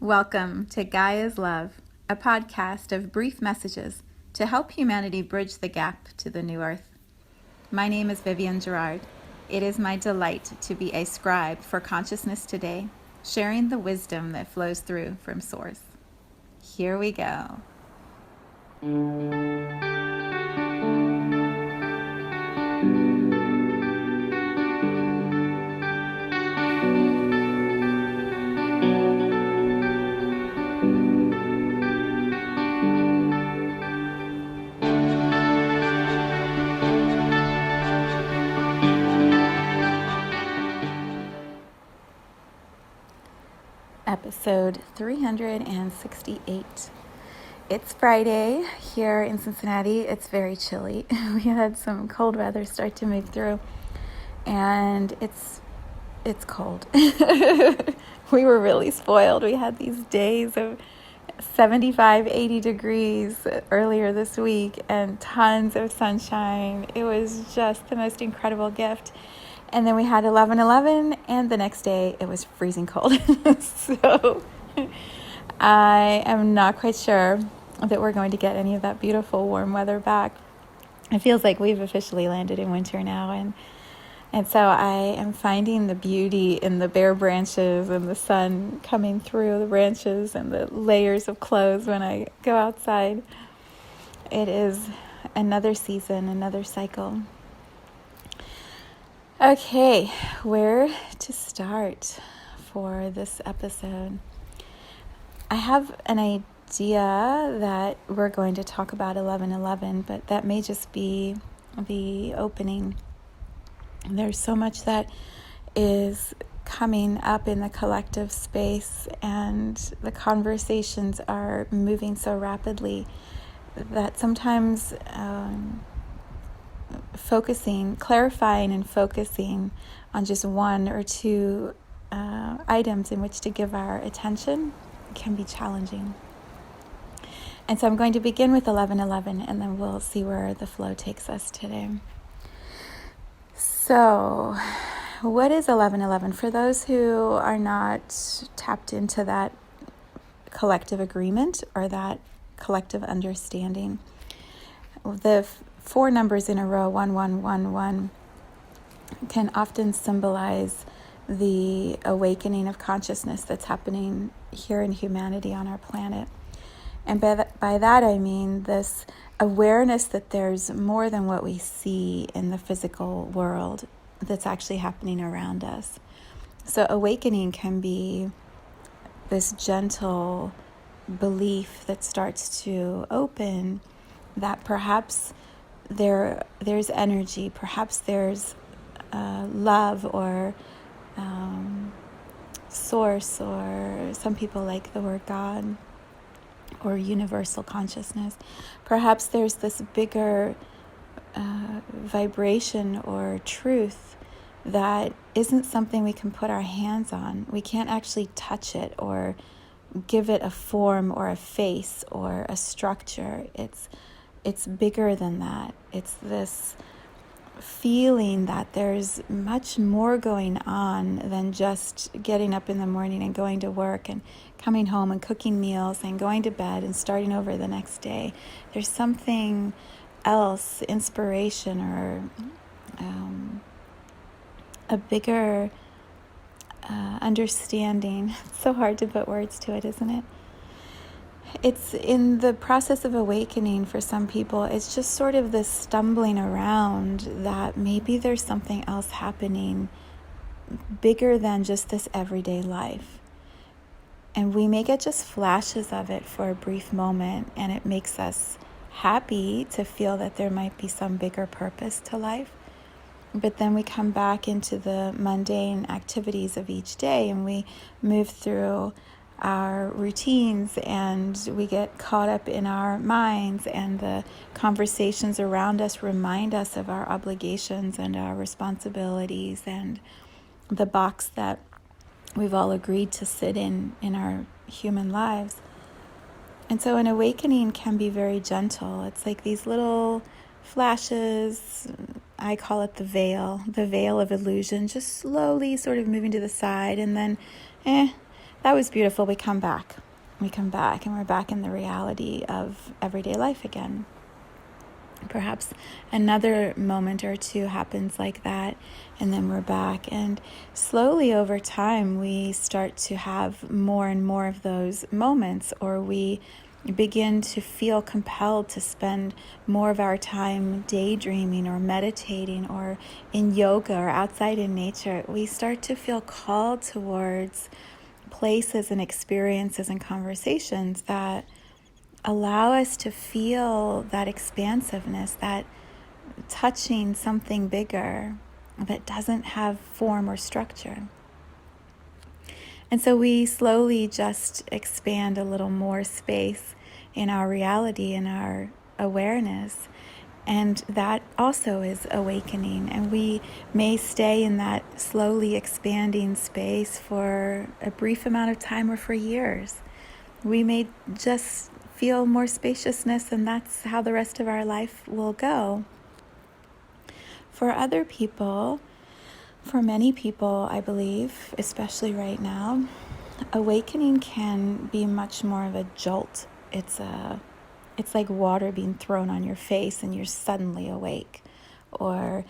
Welcome to Gaia's Love, a podcast of brief messages to help humanity bridge the gap to the new earth. My name is Vivienne Gerard. It is my delight to be a scribe for consciousness today, sharing the wisdom that flows through from Source. Here we go. Episode 368. It's Friday here in Cincinnati. It's very chilly. We had some cold weather start to move through, and it's cold. We were really spoiled. We had these days of 75, 80 degrees earlier this week and tons of sunshine. It was just the most incredible gift. And then we had 11/11, and the next day it was freezing cold. So I am not quite sure that we're going to get any of that beautiful warm weather back. It feels like we've officially landed in winter now, and so I am finding the beauty in the bare branches and the sun coming through the branches and the layers of clothes when I go outside. It is another season, another cycle. Okay, where to start for this episode? I have an idea that we're going to talk about 11/11, but that may just be the opening. There's so much that is coming up in the collective space, and the conversations are moving so rapidly that sometimes clarifying and focusing on just one or two items in which to give our attention can be challenging. And so I'm going to begin with 11/11, and then we'll see where the flow takes us today. So, what is 11/11? For those who are not tapped into that collective agreement or that collective understanding, the four numbers in a row, 1111, can often symbolize the awakening of consciousness that's happening here in humanity on our planet. And by that I mean this awareness that there's more than what we see in the physical world that's actually happening around us. So awakening can be this gentle belief that starts to open that perhaps there's energy, perhaps there's love or source, or some people like the word God, or universal consciousness. Perhaps there's this bigger vibration or truth that isn't something we can put our hands on. We can't actually touch it or give it a form or a face or a structure. It's bigger than that. It's this feeling that there's much more going on than just getting up in the morning and going to work and coming home and cooking meals and going to bed and starting over the next day. There's something else, inspiration, or a bigger understanding. It's so hard to put words to it, isn't it? It's in the process of awakening for some people. It's just sort of this stumbling around that maybe there's something else happening bigger than just this everyday life. And we may get just flashes of it for a brief moment, and it makes us happy to feel that there might be some bigger purpose to life. But then we come back into the mundane activities of each day, and we move through our routines, and we get caught up in our minds, and the conversations around us remind us of our obligations and our responsibilities and the box that we've all agreed to sit in our human lives. And so an awakening can be very gentle. It's like these little flashes. I call it the veil of illusion, just slowly sort of moving to the side, and then that was beautiful, we come back. we come back and we're back in the reality of everyday life again. Perhaps another moment or two happens like that, and then we're back. And slowly over time, we start to have more and more of those moments, or we begin to feel compelled to spend more of our time daydreaming or meditating or in yoga or outside in nature. We start to feel called towards places and experiences and conversations that allow us to feel that expansiveness, that touching something bigger that doesn't have form or structure. And so we slowly just expand a little more space in our reality, in our awareness. And that also is awakening. And we may stay in that slowly expanding space for a brief amount of time or for years. We may just feel more spaciousness, and that's how the rest of our life will go. For other people, for many people, I believe, especially right now, awakening can be much more of a jolt. It's like water being thrown on your face and you're suddenly awake. Or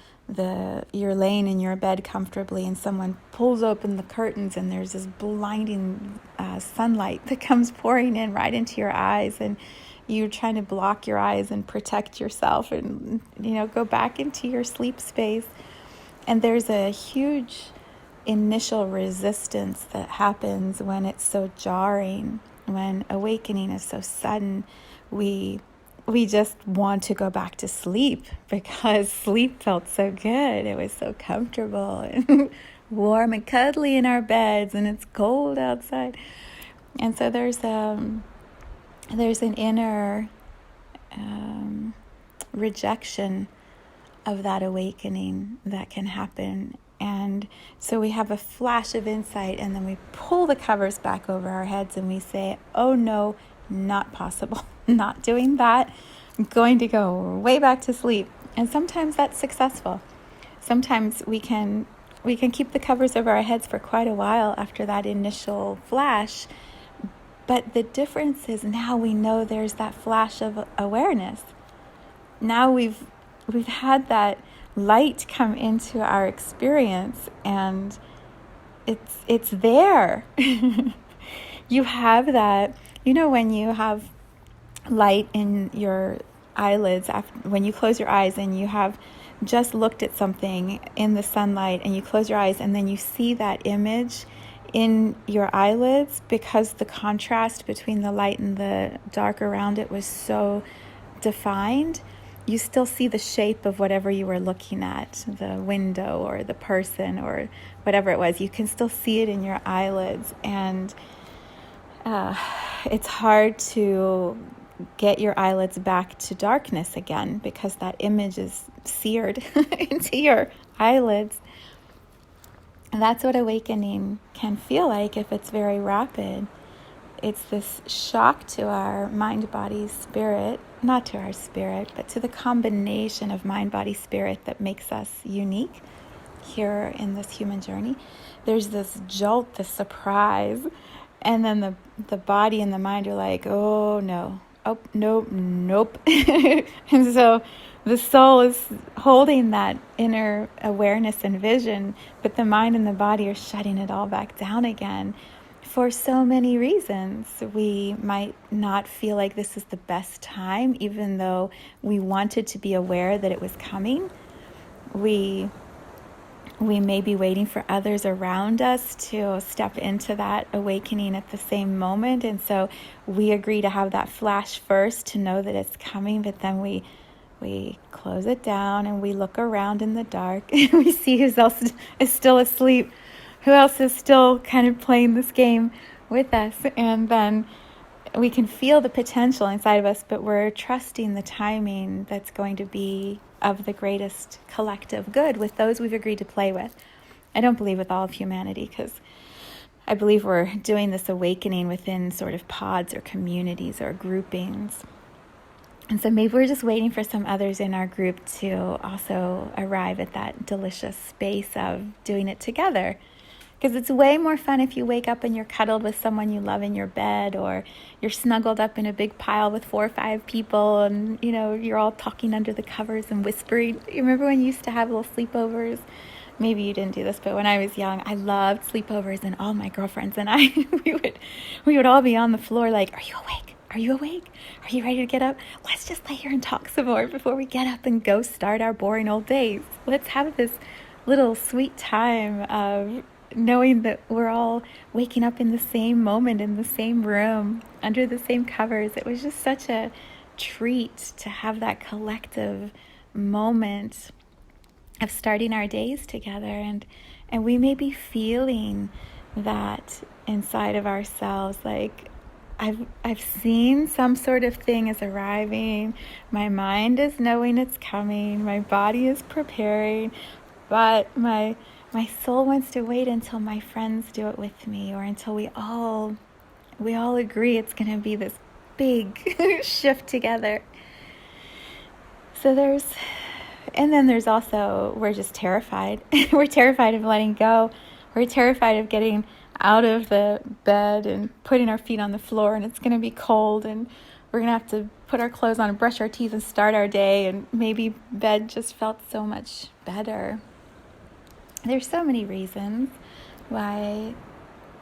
you're laying in your bed comfortably and someone pulls open the curtains and there's this blinding sunlight that comes pouring in right into your eyes, and you're trying to block your eyes and protect yourself and go back into your sleep space. And there's a huge initial resistance that happens when it's so jarring, when awakening is so sudden. We just want to go back to sleep because sleep felt so good. It was so comfortable and warm and cuddly in our beds, and it's cold outside. And so there's an inner rejection of that awakening that can happen. And so we have a flash of insight, and then we pull the covers back over our heads and we say, oh no, not possible. Not doing that. I'm going to go way back to sleep. And sometimes that's successful. Sometimes we can keep the covers over our heads for quite a while after that initial flash. But the difference is now we know there's that flash of awareness. Now we've had that light come into our experience, and it's there. You have that, when you have light in your eyelids when you close your eyes and you have just looked at something in the sunlight and you close your eyes and then you see that image in your eyelids because the contrast between the light and the dark around it was so defined. You still see the shape of whatever you were looking at, the window or the person or whatever it was. You can still see it in your eyelids, and it's hard to get your eyelids back to darkness again because that image is seared into your eyelids. And that's what awakening can feel like if it's very rapid. It's this shock to our mind, body, spirit, not to our spirit, but to the combination of mind, body, spirit that makes us unique here in this human journey. There's this jolt, this surprise, and then the body and the mind are like, oh no, oh nope. And so the soul is holding that inner awareness and vision, but the mind and the body are shutting it all back down again. For so many reasons, we might not feel like this is the best time, even though we wanted to be aware that it was coming. We may be waiting for others around us to step into that awakening at the same moment. And so we agree to have that flash first to know that it's coming, but then we close it down and we look around in the dark and we see who else is still asleep. Who else is still kind of playing this game with us? And then we can feel the potential inside of us, but we're trusting the timing that's going to be of the greatest collective good with those we've agreed to play with. I don't believe with all of humanity, because I believe we're doing this awakening within sort of pods or communities or groupings. And so maybe we're just waiting for some others in our group to also arrive at that delicious space of doing it together. Because it's way more fun if you wake up and you're cuddled with someone you love in your bed, or you're snuggled up in a big pile with 4 or 5 people, and you're all talking under the covers and whispering. You remember when you used to have little sleepovers? Maybe you didn't do this, but when I was young, I loved sleepovers, and all my girlfriends and I, we would all be on the floor like, "Are you awake? Are you awake? Are you ready to get up? Let's just lay here and talk some more before we get up and go start our boring old days. Let's have this little sweet time of knowing that we're all waking up in the same moment, in the same room, under the same covers." It was just such a treat to have that collective moment of starting our days together, and we may be feeling that inside of ourselves, like I've seen some sort of thing is arriving, my mind is knowing it's coming, my body is preparing, but my soul wants to wait until my friends do it with me, or until we all agree it's going to be this big shift together. So then there's also, we're just terrified. We're terrified of letting go. We're terrified of getting out of the bed and putting our feet on the floor, and it's going to be cold, and we're going to have to put our clothes on and brush our teeth and start our day, and maybe bed just felt so much better. There's so many reasons why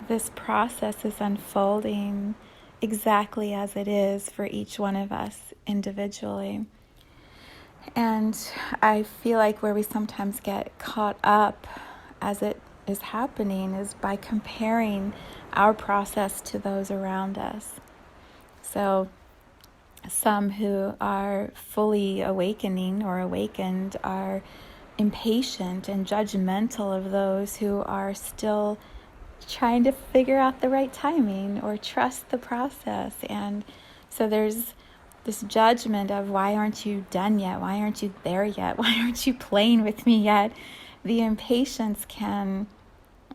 this process is unfolding exactly as it is for each one of us individually. And I feel like where we sometimes get caught up as it is happening is by comparing our process to those around us. So some who are fully awakening or awakened are impatient and judgmental of those who are still trying to figure out the right timing or trust the process. And so there's this judgment of, why aren't you done yet? Why aren't you there yet? Why aren't you playing with me yet? The impatience can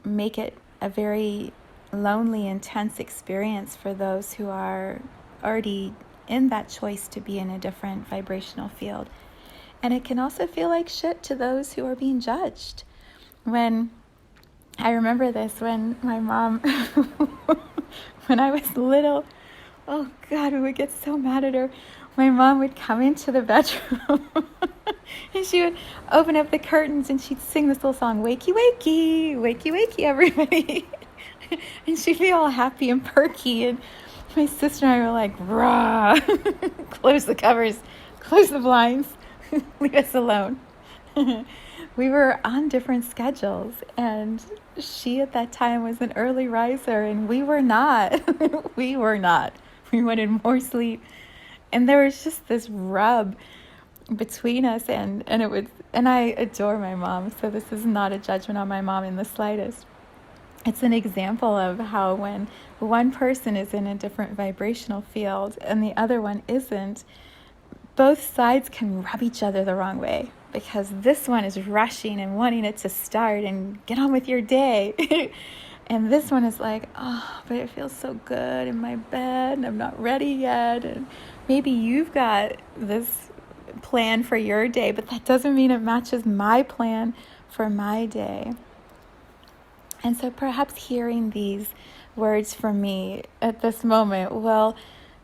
make it a very lonely, intense experience for those who are already in that choice to be in a different vibrational field. And it can also feel like shit to those who are being judged. When I remember this, when my mom, when I was little, oh God, we would get so mad at her. My mom would come into the bedroom and she would open up the curtains and she'd sing this little song, "Wakey, wakey, wakey, wakey, everybody." And she'd be all happy and perky. And my sister and I were like, "Rah, close the covers, close the blinds, leave us alone." We were on different schedules, and she at that time was an early riser, and we were not. We were not. We wanted more sleep. And there was just this rub between us, and I adore my mom, so this is not a judgment on my mom in the slightest. It's an example of how when one person is in a different vibrational field and the other one isn't, both sides can rub each other the wrong way, because this one is rushing and wanting it to start and get on with your day. And this one is like, "Oh, but it feels so good in my bed and I'm not ready yet." And maybe you've got this plan for your day, but that doesn't mean it matches my plan for my day. And so perhaps hearing these words from me at this moment will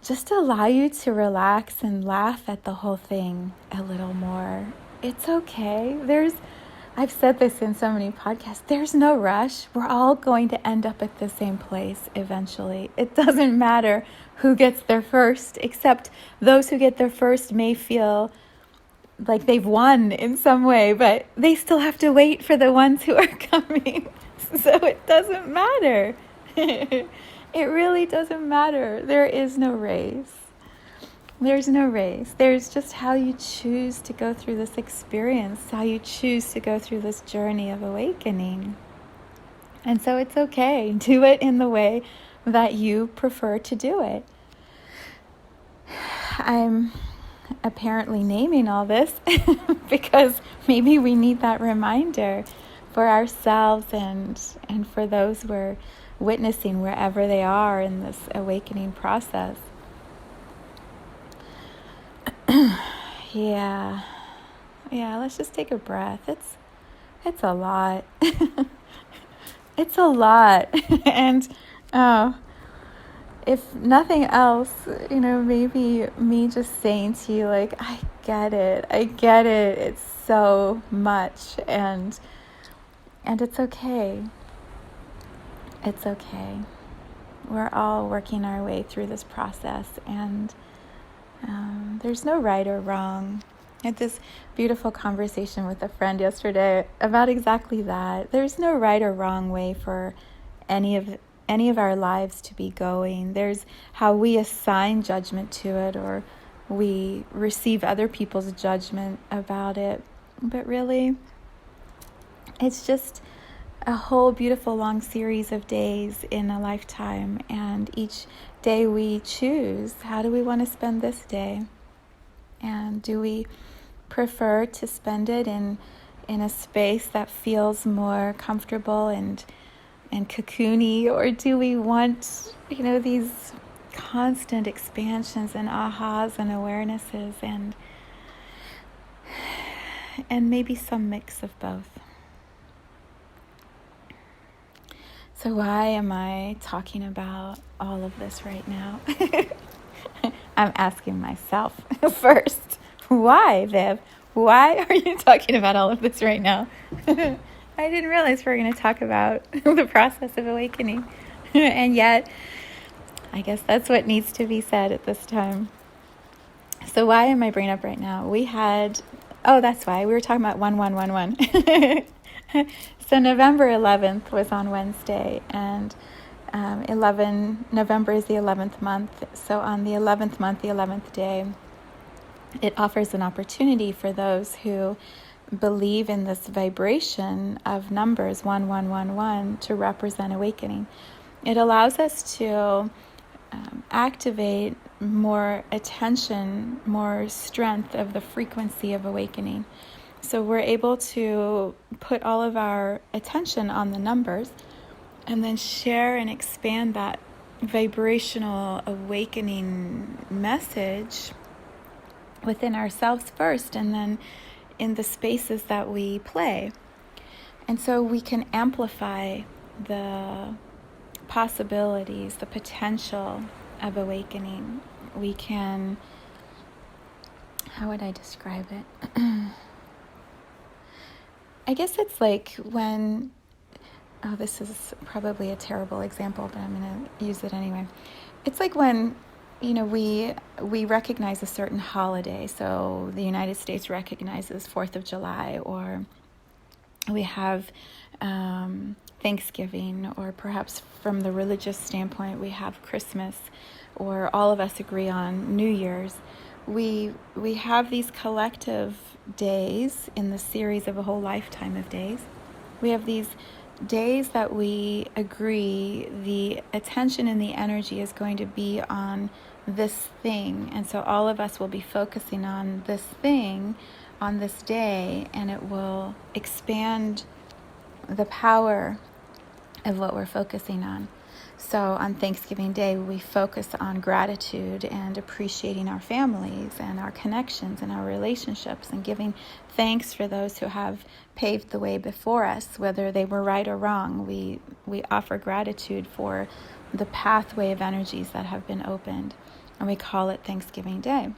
just allow you to relax and laugh at the whole thing a little more. It's okay. I've said this in so many podcasts, there's no rush. We're all going to end up at the same place eventually. It doesn't matter who gets there first, except those who get there first may feel like they've won in some way, but they still have to wait for the ones who are coming. So it doesn't matter. It really doesn't matter. There is no race. There's no race. There's just how you choose to go through this experience, how you choose to go through this journey of awakening. And so it's okay. Do it in the way that you prefer to do it. I'm apparently naming all this because maybe we need that reminder for ourselves and for those we're witnessing wherever they are in this awakening process. Yeah, let's just take a breath. It's a lot. It's a lot. And oh, if nothing else, maybe me just saying to you, like, I get it. It's so much. And it's okay. It's okay. We're all working our way through this process, and there's no right or wrong. I had this beautiful conversation with a friend yesterday about exactly that. There's no right or wrong way for any of our lives to be going. There's how we assign judgment to it, or we receive other people's judgment about it. But really, it's just a whole beautiful long series of days in a lifetime, and each day we choose, how do we want to spend this day? And do we prefer to spend it in a space that feels more comfortable and cocoony, or do we want, these constant expansions and ahas and awarenesses, and maybe some mix of both? So why am I talking about all of this right now? I'm asking myself first. Why, Viv? Why are you talking about all of this right now? I didn't realize we were going to talk about the process of awakening. And yet, I guess that's what needs to be said at this time. So why am I bringing up right now? That's why. We were talking about 1111. So November 11th was on Wednesday, and November is the 11th month. So on the 11th month, the 11th day, it offers an opportunity for those who believe in this vibration of numbers 1111 to represent awakening. It allows us to activate more attention, more strength of the frequency of awakening. So we're able to put all of our attention on the numbers and then share and expand that vibrational awakening message within ourselves first, and then in the spaces that we play. And so we can amplify the possibilities, the potential of awakening. We can, how would I describe it? I guess it's like when, this is probably a terrible example, but I'm going to use it anyway. It's like when, we recognize a certain holiday. So the United States recognizes 4th of July, or we have Thanksgiving, or perhaps from the religious standpoint, we have Christmas, or all of us agree on New Year's. We have these collective days in the series of a whole lifetime of days. We have these days that we agree the attention and the energy is going to be on this thing. And so all of us will be focusing on this thing on this day, and it will expand the power of what we're focusing on. So on Thanksgiving Day, we focus on gratitude and appreciating our families and our connections and our relationships, and giving thanks for those who have paved the way before us, whether they were right or wrong. We offer gratitude for the pathway of energies that have been opened, and we call it Thanksgiving Day.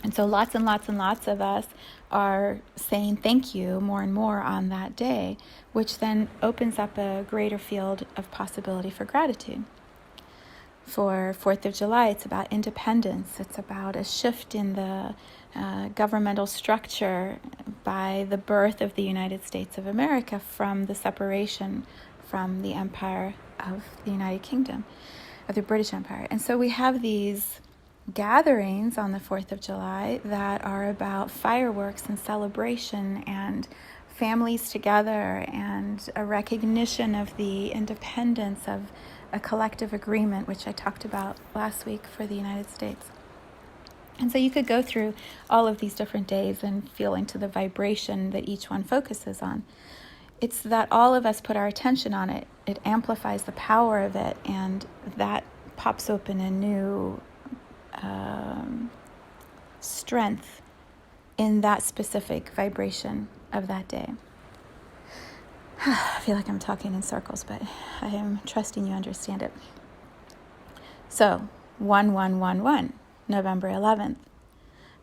And so lots and lots and lots of us are saying thank you more and more on that day, which then opens up a greater field of possibility for gratitude. For 4th of July, it's about independence. It's about a shift in the governmental structure by the birth of the United States of America from the separation from the empire of the United Kingdom, of the British Empire. And so we have these gatherings on the 4th of July that are about fireworks and celebration and families together, and a recognition of the independence of a collective agreement, which I talked about last week for the United States. And so you could go through all of these different days and feel into the vibration that each one focuses on. It's that all of us put our attention on it. It amplifies the power of it, and that pops open a new strength in that specific vibration of that day. I feel like I'm talking in circles, but I am trusting you understand it. So, 1111, November 11th.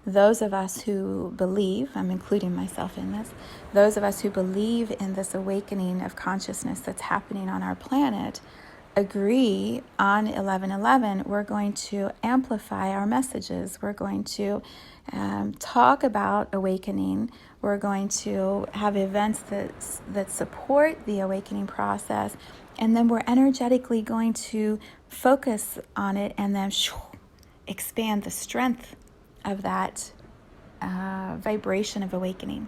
Those of us who believe, I'm including myself in this, those of us who believe in this awakening of consciousness that's happening on our planet, agree on 1111, we're going to amplify our messages. We're going to talk about awakening. We're going to have events that support the awakening process. And then we're energetically going to focus on it and then expand the strength of that vibration of awakening.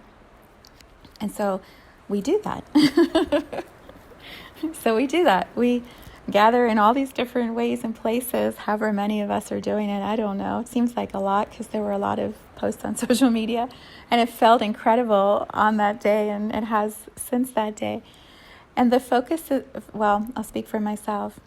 And so we do that. We gather in all these different ways and places, however many of us are doing it. I don't know. It seems like a lot because there were a lot of posts on social media, and it felt incredible on that day, and it has since that day. And the focus is, well, I'll speak for myself.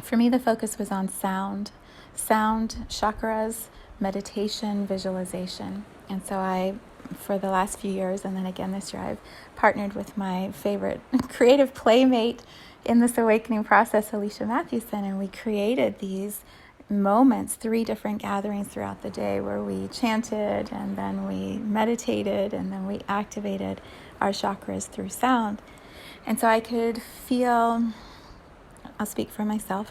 For me, the focus was on sound, chakras, meditation, visualization. And so for the last few years, and then again this year, I've partnered with my favorite creative playmate in this awakening process, Alicia Matthewson, and we created these moments, 3 different gatherings throughout the day where we chanted, and then we meditated, and then we activated our chakras through sound. And so I could feel, I'll speak for myself,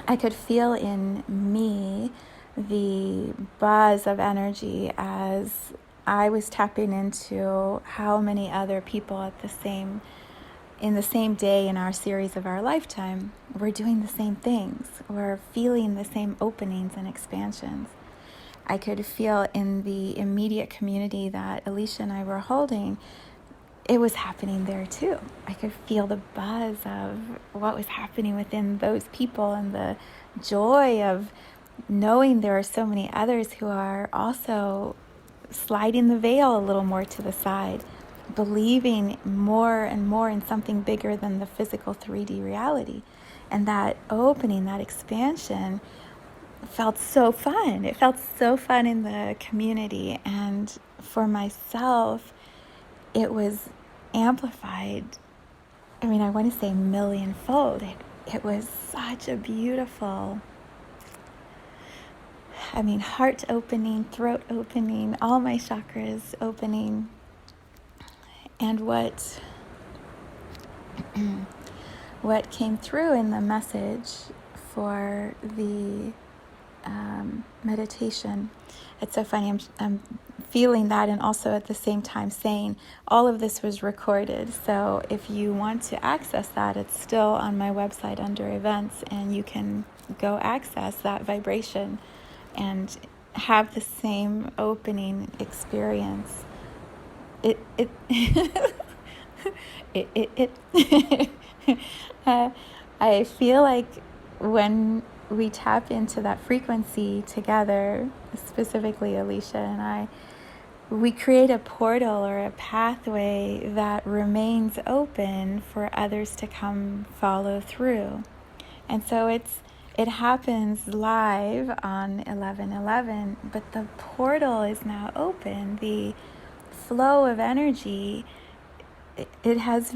I could feel in me the buzz of energy as I was tapping into how many other people in the same day in our series of our lifetime were doing the same things. We're feeling the same openings and expansions. I could feel in the immediate community that Alicia and I were holding, it was happening there too. I could feel the buzz of what was happening within those people and the joy of knowing there are so many others who are also sliding the veil a little more to the side, believing more and more in something bigger than the physical 3D reality. And that opening, that expansion felt so fun. It felt so fun in the community. And for myself, it was amplified. I mean, I want to say millionfold. It was such a beautiful, heart opening, throat opening, all my chakras opening. And what came through in the message for the meditation, it's so funny, I'm feeling that, and also at the same time saying all of this was recorded. So if you want to access that, it's still on my website under events, and you can go access that vibration and have the same opening experience. I feel like when we tap into that frequency together, specifically Alicia and I, we create a portal or a pathway that remains open for others to come follow through. And so it happens live on 11/11, but the portal is now open. The flow of energy, it has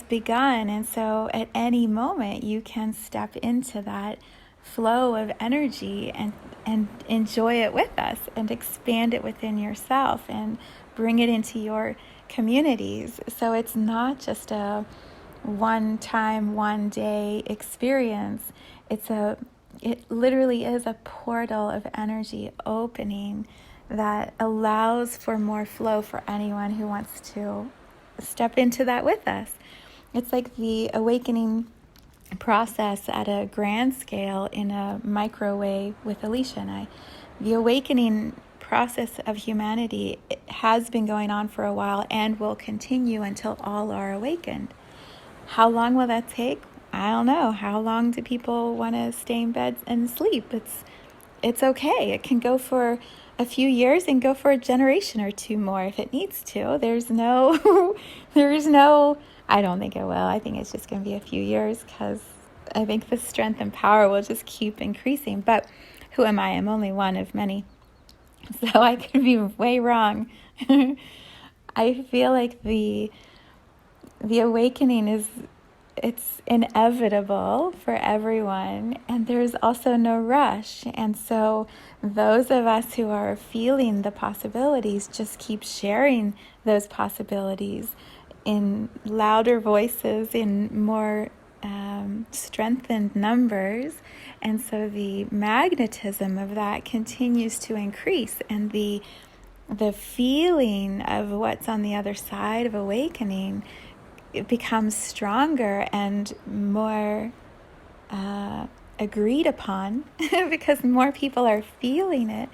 begun, and so at any moment you can step into that flow of energy and enjoy it with us and expand it within yourself and bring it into your communities. So it's not just a one-time, one-day experience. It literally is a portal of energy opening that allows for more flow for anyone who wants to step into that with us. It's like the awakening process at a grand scale in a micro way with Alicia and I. The awakening process of humanity has been going on for a while and will continue until all are awakened. How long will that take? I don't know. How long do people want to stay in bed and sleep? It's okay. It can go for a few years and go for a generation or two more if it needs to. There's no, I don't think it will. I think it's just going to be a few years because I think the strength and power will just keep increasing. But who am I? I'm only one of many. So I could be way wrong. I feel like the the awakening it's inevitable for everyone, and there's also no rush. And so those of us who are feeling the possibilities just keep sharing those possibilities in louder voices, in more strengthened numbers. And so the magnetism of that continues to increase, and the feeling of what's on the other side of awakening, it becomes stronger and more agreed upon because more people are feeling it.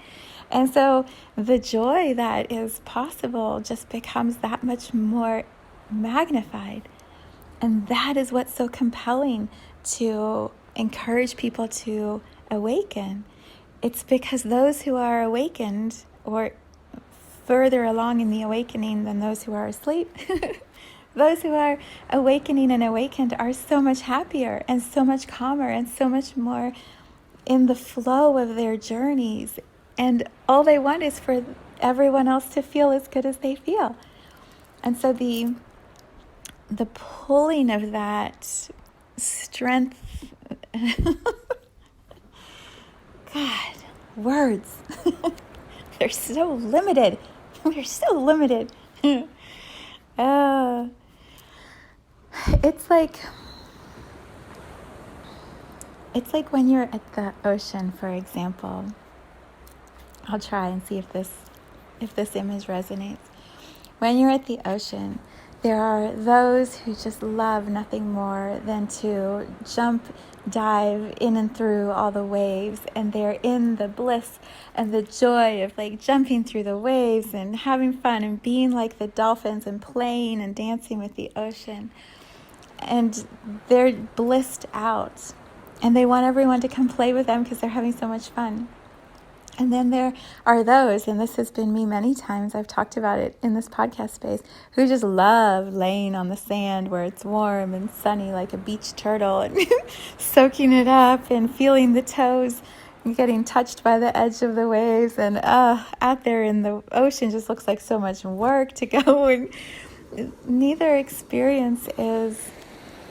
And so the joy that is possible just becomes that much more magnified. And that is what's so compelling to encourage people to awaken. It's because those who are awakened, or further along in the awakening than those who are asleep, those who are awakening and awakened are so much happier and so much calmer and so much more in the flow of their journeys. And all they want is for everyone else to feel as good as they feel. And so the pulling of that strength, God, words, they're so limited. They're so limited. It's like when you're at the ocean, for example. I'll try and see if this image resonates. When you're at the ocean, there are those who just love nothing more than to dive in and through all the waves, and they're in the bliss and the joy of like jumping through the waves and having fun and being like the dolphins and playing and dancing with the ocean. And they're blissed out, and they want everyone to come play with them because they're having so much fun. And then there are those, and this has been me many times, I've talked about it in this podcast space, who just love laying on the sand where it's warm and sunny like a beach turtle, and soaking it up and feeling the toes and getting touched by the edge of the waves. And out there in the ocean just looks like so much work to go. And neither experience is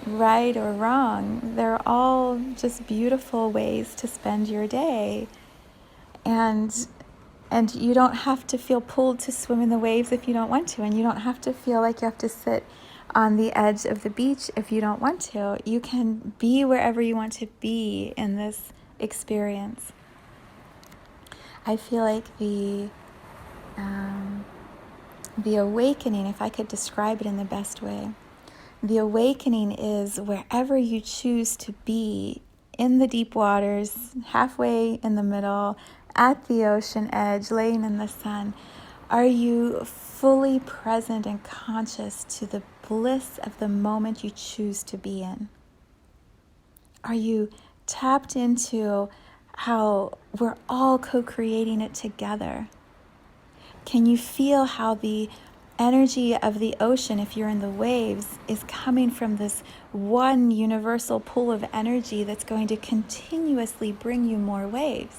right or wrong. They're all just beautiful ways to spend your day. And you don't have to feel pulled to swim in the waves if you don't want to. And you don't have to feel like you have to sit on the edge of the beach if you don't want to. You can be wherever you want to be in this experience. I feel like the awakening, if I could describe it in the best way, the awakening is wherever you choose to be, in the deep waters, halfway in the middle, at the ocean edge, laying in the sun. Are you fully present and conscious to the bliss of the moment you choose to be in? Are you tapped into how we're all co-creating it together? Can you feel how the energy of the ocean, if you're in the waves, is coming from this one universal pool of energy that's going to continuously bring you more waves?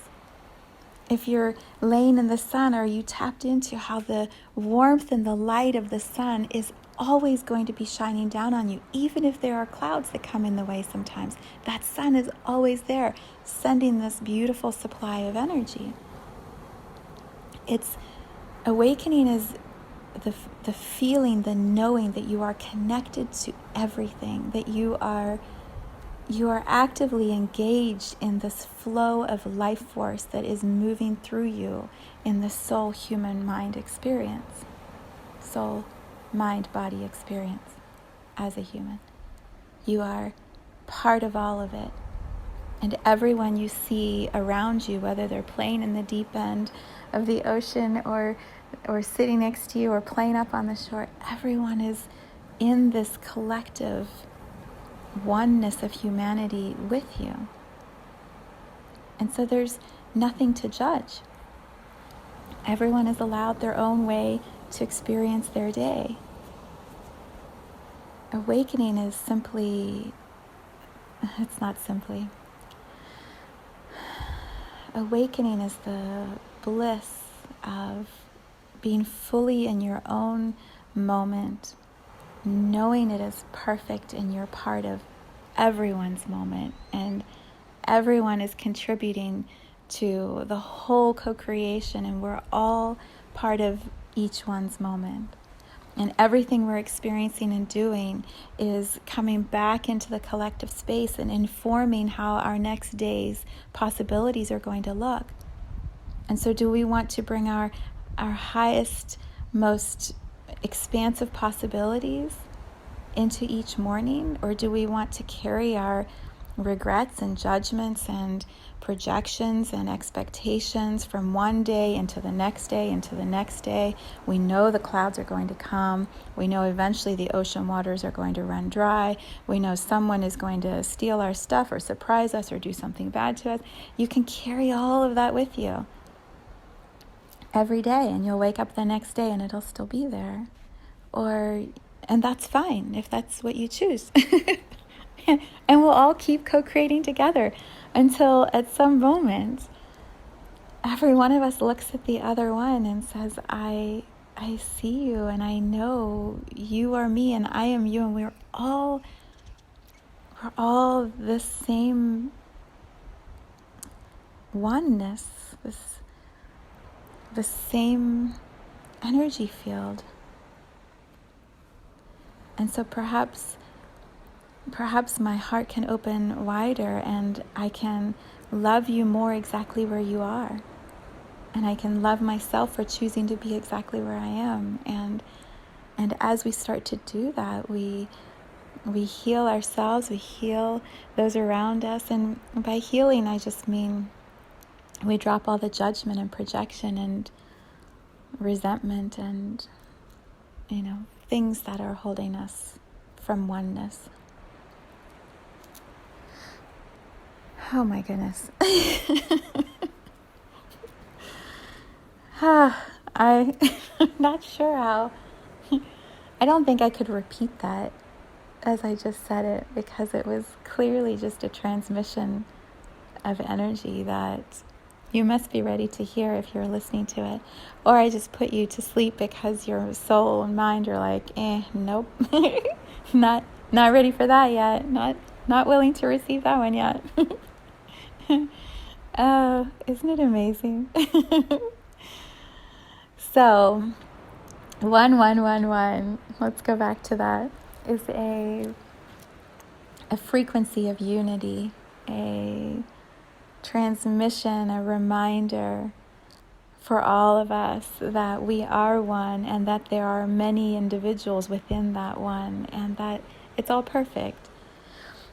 If you're laying in the sun, are you tapped into how the warmth and the light of the sun is always going to be shining down on you, even if there are clouds that come in the way sometimes? That sun is always there, sending this beautiful supply of energy. Awakening is the feeling, the knowing that you are connected to everything, that you are actively engaged in this flow of life force that is moving through you in the soul, human, mind experience. Soul, mind, body experience as a human. You are part of all of it. And everyone you see around you, whether they're playing in the deep end of the ocean or sitting next to you or playing up on the shore, everyone is in this collective oneness of humanity with you. And so there's nothing to judge. Everyone is allowed their own way to experience their day. Awakening is it's not simply. Awakening is the bliss of being fully in your own moment, knowing it is perfect and you're part of everyone's moment, and everyone is contributing to the whole co-creation, and we're all part of each one's moment. And everything we're experiencing and doing is coming back into the collective space and informing how our next day's possibilities are going to look. And so do we want to bring our highest, most expansive possibilities into each morning? Or do we want to carry our regrets and judgments and projections and expectations from one day into the next day into the next day? We know the clouds are going to come. We know eventually the ocean waters are going to run dry. We know someone is going to steal our stuff or surprise us or do something bad to us. You can carry all of that with you every day, and you'll wake up the next day and it'll still be there. And that's fine if that's what you choose. And we'll all keep co-creating together until at some moment, every one of us looks at the other one and says, I see you, and I know you are me and I am you, and we're all this same oneness, the same energy field. And so perhaps my heart can open wider, and I can love you more exactly where you are. And I can love myself for choosing to be exactly where I am. And as we start to do that, we heal ourselves, we heal those around us. And by healing, I just mean we drop all the judgment and projection and resentment and, things that are holding us from oneness. Oh my goodness. I'm not sure how. I don't think I could repeat that as I just said it, because it was clearly just a transmission of energy that you must be ready to hear if you're listening to it. Or I just put you to sleep because your soul and mind are like, nope, not ready for that yet. Not willing to receive that one yet. Oh, isn't it amazing? So, 1111, let's go back to that, is a frequency of unity, a transmission, a reminder for all of us that we are one, and that there are many individuals within that one, and that it's all perfect.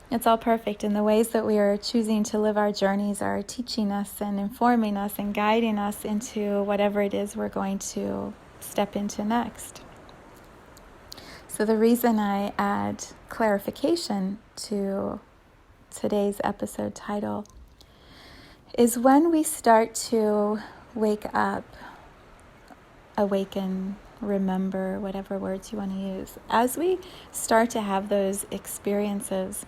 It's all perfect, and the ways that we are choosing to live our journeys are teaching us and informing us and guiding us into whatever it is we're going to step into next. So the reason I add clarification to today's episode title is when we start to wake up, awaken, remember, whatever words you want to use, as we start to have those experiences,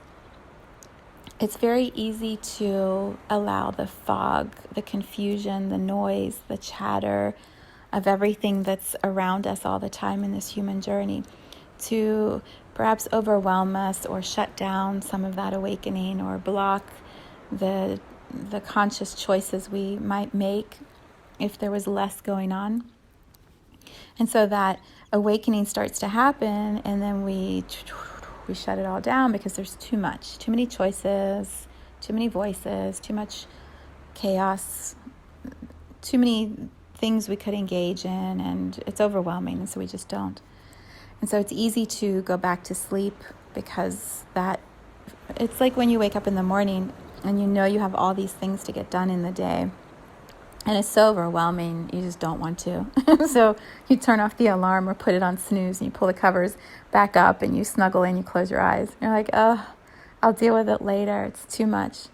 it's very easy to allow the fog, the confusion, the noise, the chatter of everything that's around us all the time in this human journey to perhaps overwhelm us or shut down some of that awakening, or block the conscious choices we might make if there was less going on. And so that awakening starts to happen, and then we shut it all down because there's too many choices, too many voices, too much chaos, too many things we could engage in, and it's overwhelming, and so we just don't. And so it's easy to go back to sleep, because it's like when you wake up in the morning and you have all these things to get done in the day, and it's so overwhelming, you just don't want to. So you turn off the alarm or put it on snooze, and you pull the covers back up and you snuggle in, you close your eyes. You're like, oh, I'll deal with it later. It's too much.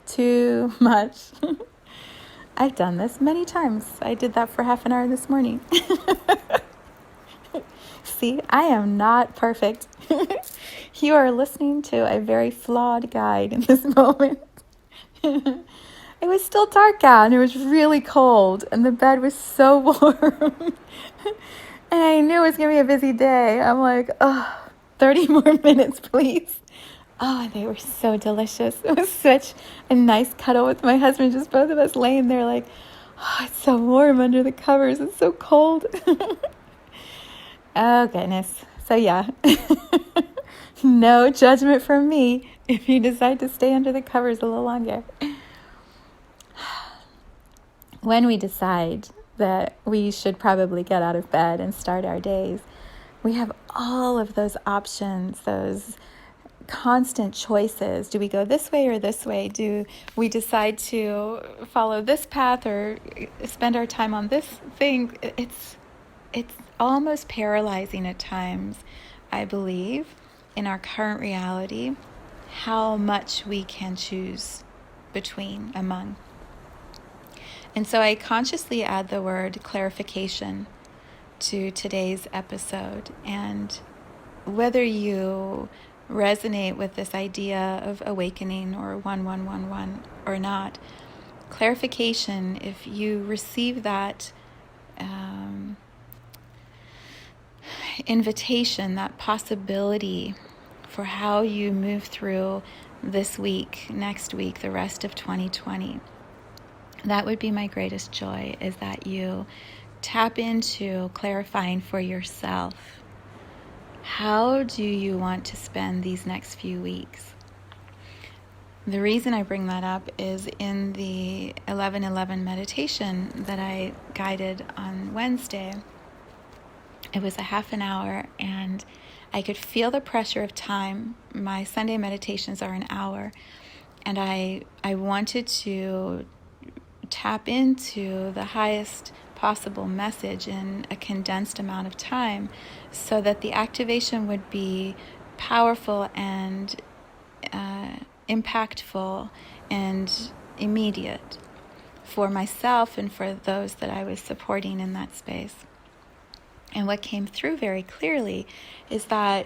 I've done this many times. I did that for half an hour this morning. See, I am not perfect. You are listening to a very flawed guide in this moment. It was still dark out, and it was really cold, and the bed was so warm. And I knew it was going to be a busy day. I'm like, oh, 30 more minutes, please. Oh, they were so delicious. It was such a nice cuddle with my husband, just both of us laying there like, oh, it's so warm under the covers. It's so cold. Oh, goodness. So yeah, no judgment from me if you decide to stay under the covers a little longer. When we decide that we should probably get out of bed and start our days, we have all of those options, those constant choices. Do we go this way or this way? Do we decide to follow this path or spend our time on this thing? It's almost paralyzing at times, I believe, in our current reality, how much we can choose among. And so I consciously add the word clarification to today's episode. And whether you resonate with this idea of awakening or 1111 or not, clarification, if you receive that invitation, that possibility for how you move through this week, next week, the rest of 2020, that would be my greatest joy, is that you tap into clarifying for yourself. How do you want to spend these next few weeks? The reason I bring that up is in the 11:11 meditation that I guided on Wednesday. It was a half an hour, and I could feel the pressure of time. My Sunday meditations are an hour, and I wanted to tap into the highest possible message in a condensed amount of time so that the activation would be powerful and impactful and immediate for myself and for those that I was supporting in that space. And what came through very clearly is that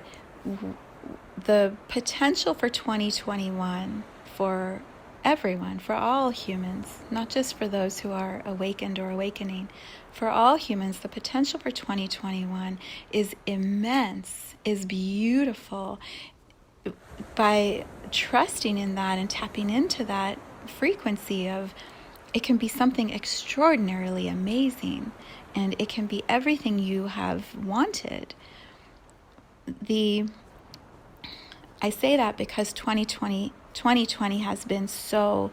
the potential for 2021 for everyone, for all humans, not just for those who are awakened or awakening, for all humans, the potential for 2021 is immense, is beautiful. By trusting in that and tapping into that frequency of, it can be something extraordinarily amazing, and it can be everything you have wanted. I say that because 2020 has been so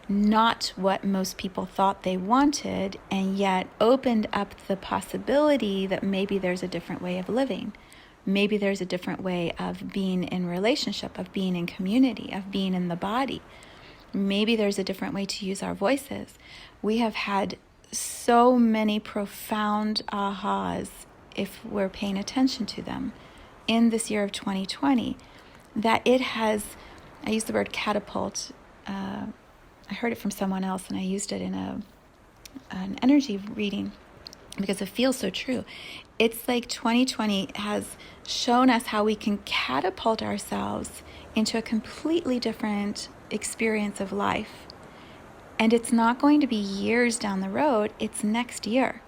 not what most people thought they wanted, and yet opened up the possibility that maybe there's a different way of living. Maybe there's a different way of being in relationship, of being in community, of being in the body. Maybe there's a different way to use our voices. We have had so many profound ahas, if we're paying attention to them, in this year of 2020, that it has, I use the word catapult. I heard it from someone else, and I used it in an energy reading because it feels so true. It's like 2020 has shown us how we can catapult ourselves into a completely different experience of life. And it's not going to be years down the road. It's next year.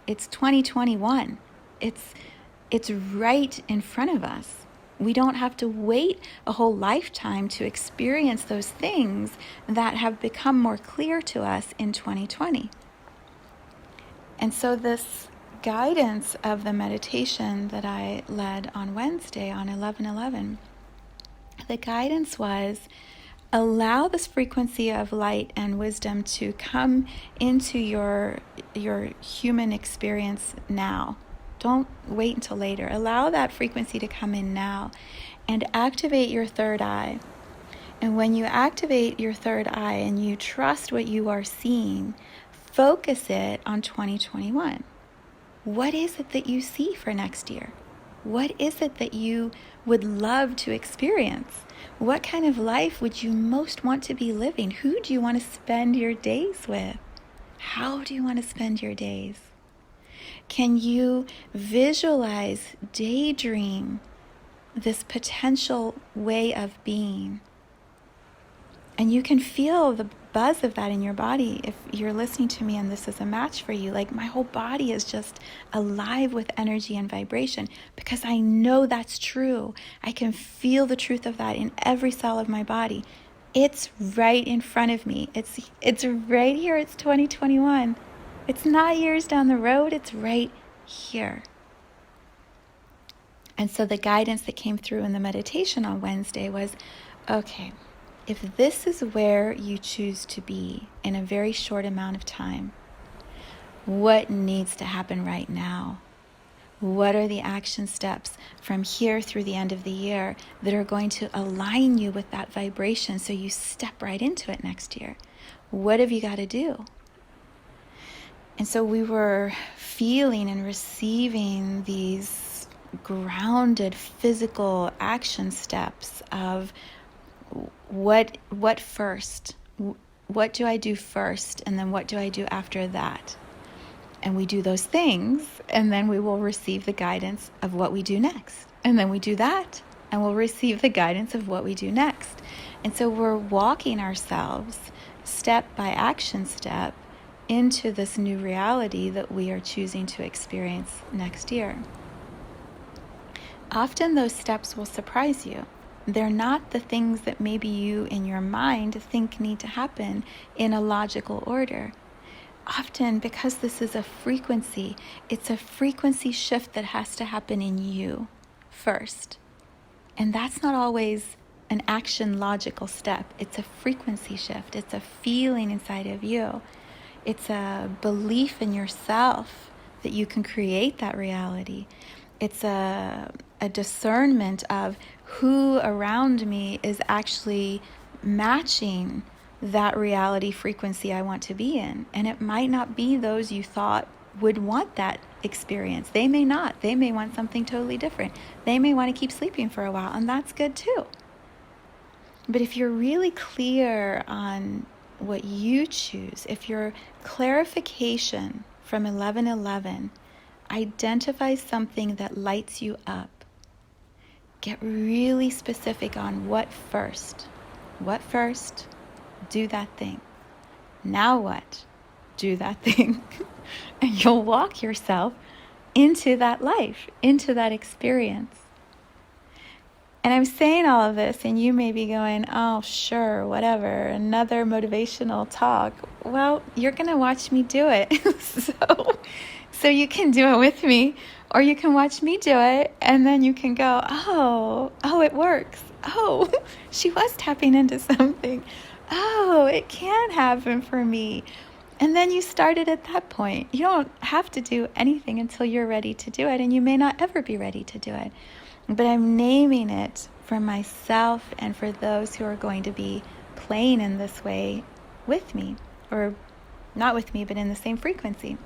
It's 2021. It's right in front of us. We don't have to wait a whole lifetime to experience those things that have become more clear to us in 2020. And so this guidance of the meditation that I led on Wednesday on 11:11, the guidance was, allow this frequency of light and wisdom to come into your human experience now. Don't wait until later. Allow that frequency to come in now and activate your third eye. And when you activate your third eye and you trust what you are seeing, focus it on 2021. What is it that you see for next year? What is it that you would love to experience? What kind of life would you most want to be living? Who do you want to spend your days with? How do you want to spend your days? Can you visualize, daydream this potential way of being? And you can feel the buzz of that in your body if you're listening to me and this is a match for you. Like, my whole body is just alive with energy and vibration because I know that's true. I can feel the truth of that in every cell of my body. It's right in front of me. It's right here. It's 2021. It's not years down the road. It's right here. And so the guidance that came through in the meditation on Wednesday was, okay, if this is where you choose to be in a very short amount of time, what needs to happen right now? What are the action steps from here through the end of the year that are going to align you with that vibration so you step right into it next year? What have you got to do? And so we were feeling and receiving these grounded physical action steps of what first? What do I do first? And then what do I do after that? And we do those things, and then we will receive the guidance of what we do next. And then we do that, and we'll receive the guidance of what we do next. And so we're walking ourselves step by action step into this new reality that we are choosing to experience next year. Often those steps will surprise you. They're not the things that maybe you in your mind think need to happen in a logical order. Often, because this is a frequency, it's a frequency shift that has to happen in you first. And that's not always an action logical step. It's a frequency shift. It's a feeling inside of you. It's a belief in yourself that you can create that reality. It's a discernment of who around me is actually matching that reality frequency I want to be in. And it might not be those you thought would want that experience. They may not. They may want something totally different. They may want to keep sleeping for a while, and that's good too. But if you're really clear on what you choose, if your clarification from 11:11 identifies something that lights you up, get really specific on what first. What first? Do that thing. Now what? Do that thing. And you'll walk yourself into that life, into that experience. And I'm saying all of this, and you may be going, oh, sure, whatever, another motivational talk. Well, you're going to watch me do it. So you can do it with me, or you can watch me do it, and then you can go, oh, it works. Oh, she was tapping into something. Oh, it can happen for me. And then you started at that point. You don't have to do anything until you're ready to do it, and you may not ever be ready to do it. But I'm naming it for myself and for those who are going to be playing in this way with me, or not with me, but in the same frequency.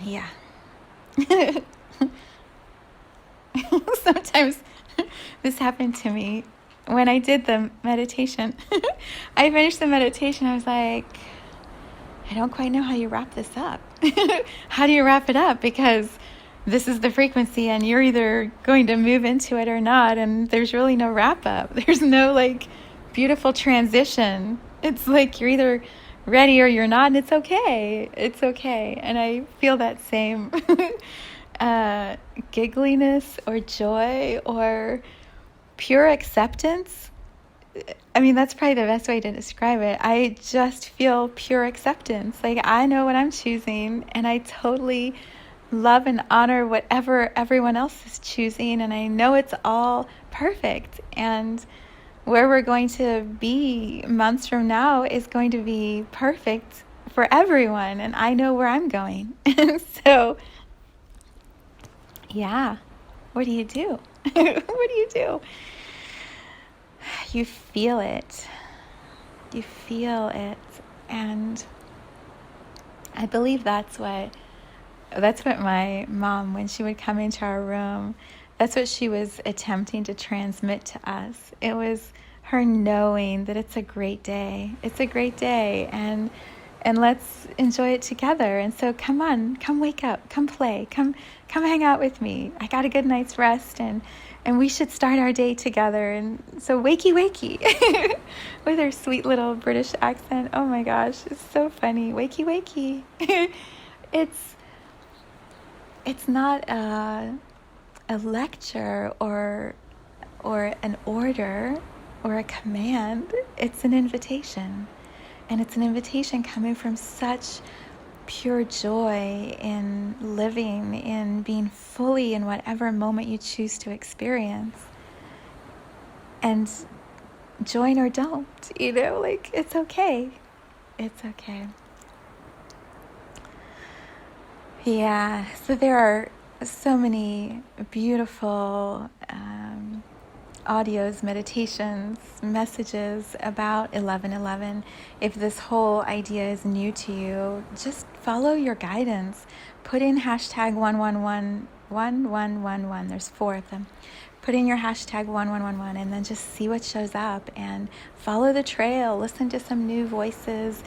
Yeah. Sometimes this happened to me when I did the meditation. I finished the meditation. I was like, I don't quite know how you wrap this up. How do you wrap it up? Because this is the frequency and you're either going to move into it or not. And there's really no wrap up. There's no like beautiful transition. It's like you're either ready or you're not, and it's okay. It's okay. And I feel that same giggliness or joy or pure acceptance. I mean, that's probably the best way to describe it. I just feel pure acceptance. Like, I know what I'm choosing, and I totally love and honor whatever everyone else is choosing, and I know it's all perfect. And where we're going to be months from now is going to be perfect for everyone, and I know where I'm going. And so, yeah, what do you do? What do you do? You feel it. You feel it. And I believe that's what my mom, when she would come into our room, that's what she was attempting to transmit to us. It was her knowing that it's a great day. It's a great day. And and let's enjoy it together. And so come on, come wake up, come play, come hang out with me. I got a good night's rest, and we should start our day together. And so wakey wakey with her sweet little British accent. Oh my gosh, it's so funny. Wakey wakey. It's not a lecture or an order or a command. It's an invitation. And it's an invitation coming from such pure joy in living, in being fully in whatever moment you choose to experience. And join or don't, like it's okay. It's okay. Yeah, so there are so many beautiful audios, meditations, messages about 1111. If this whole idea is new to you, just follow your guidance. Put in hashtag 1111. There's 4 of them. Put in your hashtag 1111 and then just see what shows up and follow the trail. Listen to some new voices,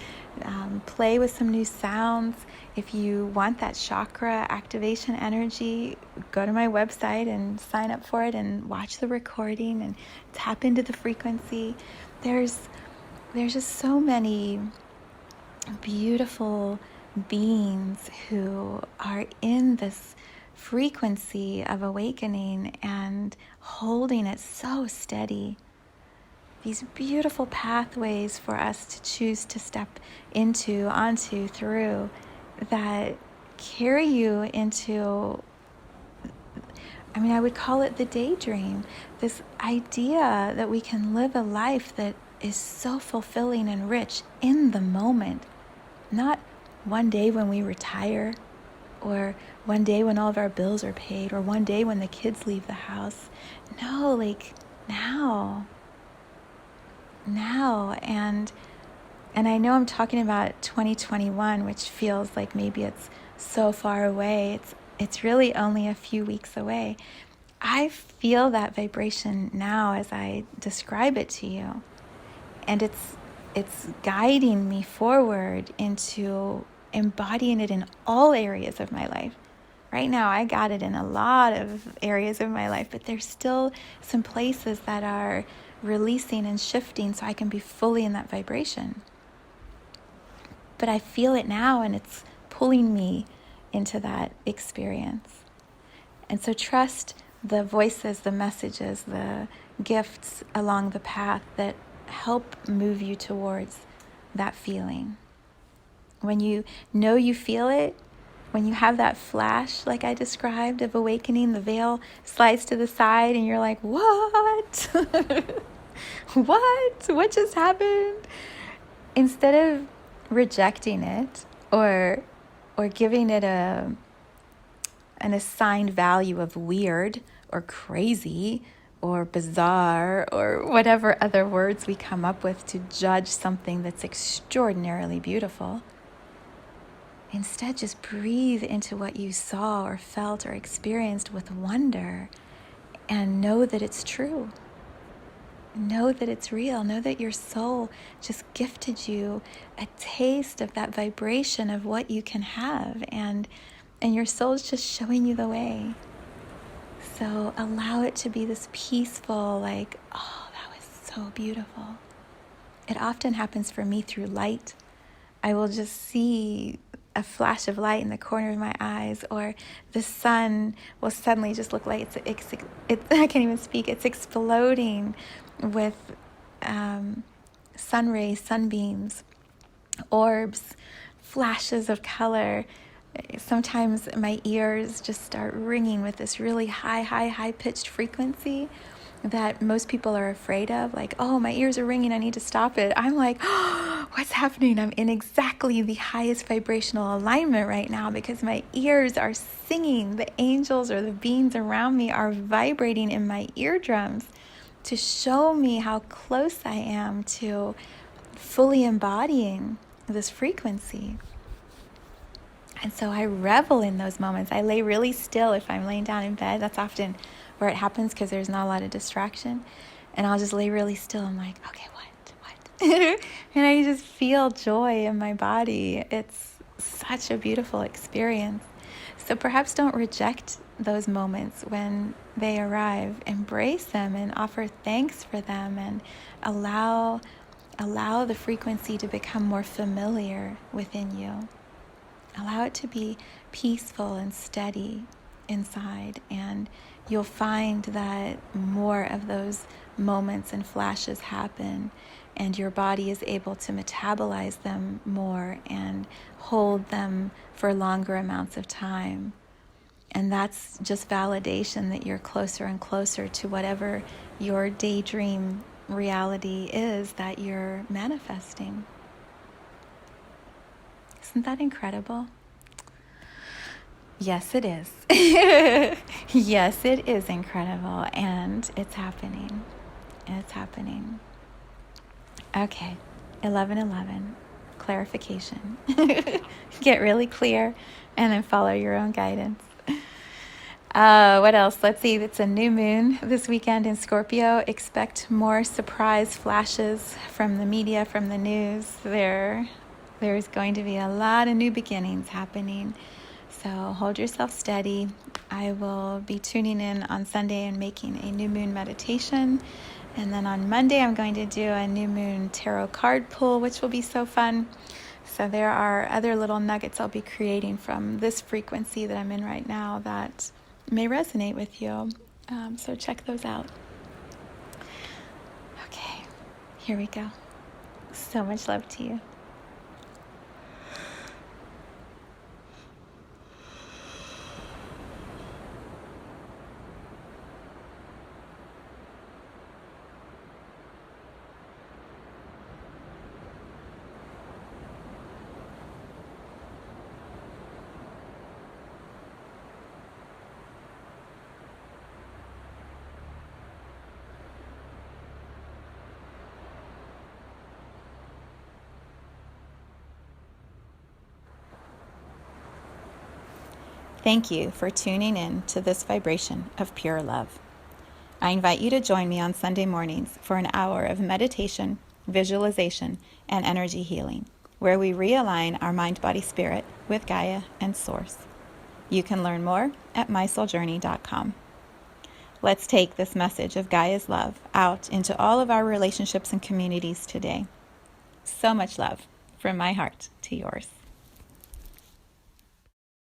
play with some new sounds. If you want that chakra activation energy, go to my website and sign up for it and watch the recording and tap into the frequency. There's just so many beautiful beings who are in this frequency of awakening and holding it so steady. These beautiful pathways for us to choose to step into, onto, through, that carry you into, I would call it the daydream. This idea that we can live a life that is so fulfilling and rich in the moment. Not one day when we retire, or one day when all of our bills are paid, or one day when the kids leave the house. No, like now. And I know I'm talking about 2021, which feels like maybe it's so far away. It's really only a few weeks away. I feel that vibration now as I describe it to you. And it's guiding me forward into embodying it in all areas of my life. Right now, I got it in a lot of areas of my life, but there's still some places that are releasing and shifting so I can be fully in that vibration. But I feel it now, and it's pulling me into that experience. And so trust the voices, the messages, the gifts along the path that help move you towards that feeling. When you know you feel it, when you have that flash like I described of awakening, the veil slides to the side and you're like, what? What just happened? Instead of rejecting it or giving it an assigned value of weird or crazy or bizarre or whatever other words we come up with to judge something that's extraordinarily beautiful, instead just breathe into what you saw or felt or experienced with wonder and know that it's true. Know that it's real. Know that your soul just gifted you a taste of that vibration of what you can have, and your soul's just showing you the way. So allow it to be this peaceful, like, oh, that was so beautiful. It often happens for me through light. I will just see a flash of light in the corner of my eyes, or the sun will suddenly just look like it's I can't even speak. It's exploding with sun rays, sunbeams, orbs, flashes of color. Sometimes my ears just start ringing with this really high-pitched frequency that most people are afraid of. Like, oh, my ears are ringing, I need to stop it. I'm like, oh, what's happening? I'm in exactly the highest vibrational alignment right now because my ears are singing. The angels or the beings around me are vibrating in my eardrums to show me how close I am to fully embodying this frequency. And so I revel in those moments. I lay really still if I'm laying down in bed. That's often where it happens because there's not a lot of distraction. And I'll just lay really still. I'm like, okay, what? and I just feel joy in my body. It's such a beautiful experience. So perhaps don't reject those moments when they arrive. Embrace them and offer thanks for them, and allow the frequency to become more familiar within you. Allow it to be peaceful and steady inside, and you'll find that more of those moments and flashes happen, and your body is able to metabolize them more and hold them for longer amounts of time. And that's just validation that you're closer and closer to whatever your daydream reality is that you're manifesting. Isn't that incredible? Yes, it is. Yes, it is incredible. And it's happening. It's happening. Okay, 11:11. Clarification. Get really clear and then follow your own guidance. What else? Let's see. It's a new moon this weekend in Scorpio. Expect more surprise flashes from the media, from the news. There's going to be a lot of new beginnings happening. So hold yourself steady. I will be tuning in on Sunday and making a new moon meditation. And then on Monday, I'm going to do a new moon tarot card pull, which will be so fun. So there are other little nuggets I'll be creating from this frequency that I'm in right now that may resonate with you. So check those out. Okay, here we go. So much love to you. Thank you for tuning in to this vibration of pure love. I invite you to join me on Sunday mornings for an hour of meditation, visualization, and energy healing, where we realign our mind, body, spirit with Gaia and Source. You can learn more at mysouljourney.com. Let's take this message of Gaia's love out into all of our relationships and communities today. So much love from my heart to yours.